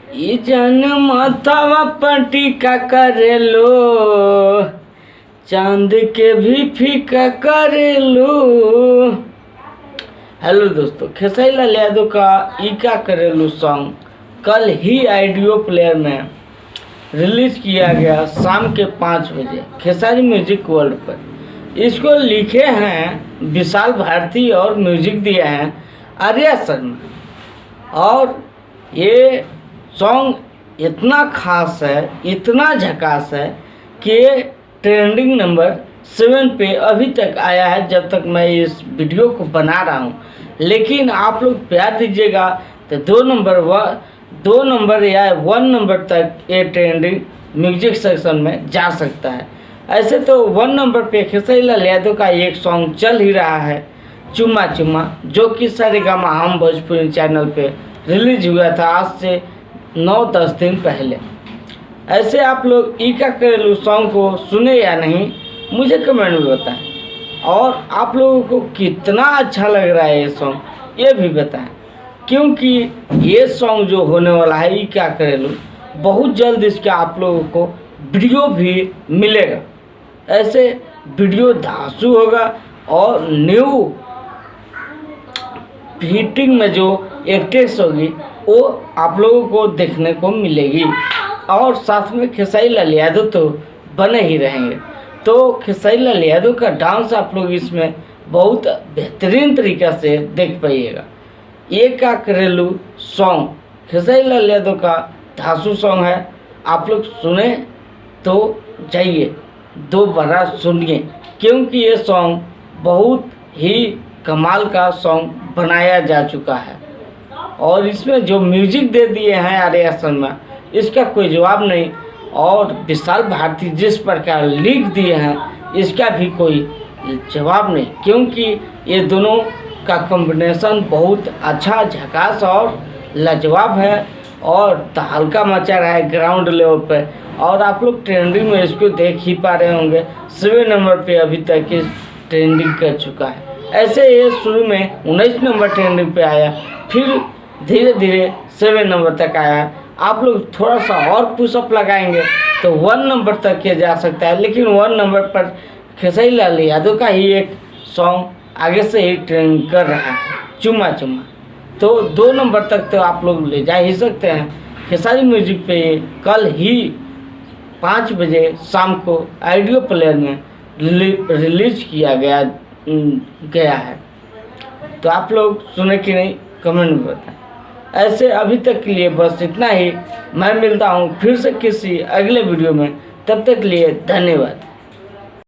ई जन माथावा पर टीका करेलो, चांद के भी फीका करेलो। हेलो दोस्तों, खेसारी लाल यादव का ई का करेलो सॉन्ग कल ही ऑडियो प्लेयर में रिलीज किया गया शाम के 5 बजे खेसारी म्यूजिक वर्ल्ड पर। इसको लिखे हैं विशाल भारती और म्यूजिक दिया है आर्या शर्मा। और ये सॉन्ग इतना खास है, इतना झकास है कि ट्रेंडिंग नंबर 7 पे अभी तक आया है जब तक मैं इस वीडियो को बना रहा हूँ। लेकिन आप लोग प्यार दीजिएगा तो 2 नंबर या 1 नंबर तक ये ट्रेंडिंग म्यूजिक सेक्शन में जा सकता है। ऐसे तो 1 नंबर पे खेसारी लाल यादव का एक सॉन्ग चल ही रहा है, चुम्मा चुम्मा, जो कि सारेगामा हम भोजपुरी चैनल पे रिलीज हुआ था आज से 9-10 दिन पहले। ऐसे आप लोग ई का करेलू सॉन्ग को सुने या नहीं मुझे कमेंट में बताएं, और आप लोगों को कितना अच्छा लग रहा है ये सॉन्ग ये भी बताएं, क्योंकि ये सॉन्ग जो होने वाला है ई का करेलू बहुत जल्द इसका आप लोगों को वीडियो भी मिलेगा। ऐसे वीडियो धांसू होगा और न्यू फिटिंग में जो एक्ट्रेस होगी वो आप लोगों को देखने को मिलेगी, और साथ में खेसारी लाल यादव तो बने ही रहेंगे। तो खेसारी लाल यादव का डांस आप लोग इसमें बहुत बेहतरीन तरीक़ा से देख पाइएगा। ये का करेलू सॉन्ग खेसारी लाल यादव का धांसू सॉन्ग है। आप लोग सुने तो जाइए दोबारा सुनिए, क्योंकि ये सॉन्ग बहुत ही कमाल का सॉन्ग बनाया जा चुका है। और इसमें जो म्यूजिक दे दिए हैं आर्या शर्मा, इसका कोई जवाब नहीं। और विशाल भारती जिस प्रकार लिख दिए हैं इसका भी कोई जवाब नहीं, क्योंकि ये दोनों का कॉम्बिनेशन बहुत अच्छा, झकास और लाजवाब है और हल्का मचा रहा है ग्राउंड लेवल पे। और आप लोग ट्रेंडिंग में इसको देख ही पा रहे होंगे, 7 नंबर पे अभी तक इस ट्रेंडिंग कर चुका है। ऐसे ये शुरू में 19 नंबर ट्रेंडिंग पे आया, फिर धीरे धीरे 7 नंबर तक आया। आप लोग थोड़ा सा और पुशअप लगाएंगे तो 1 नंबर तक किया जा सकता है, लेकिन 1 नंबर पर खेसारी लाल यादव का ही एक सॉन्ग आगे से ही ट्रेंड कर रहा है, चुम्मा चुम्मा। तो 2 नंबर तक तो आप लोग ले जा ही सकते हैं। खेसारी म्यूजिक पे कल ही 5 बजे शाम को ऑडियो प्लेयर में रिलीज किया गया है। तो आप लोग सुने कि नहीं कमेंट में बताएं। ऐसे अभी तक के लिए बस इतना ही। मैं मिलता हूँ फिर से किसी अगले वीडियो में, तब तक के लिए धन्यवाद।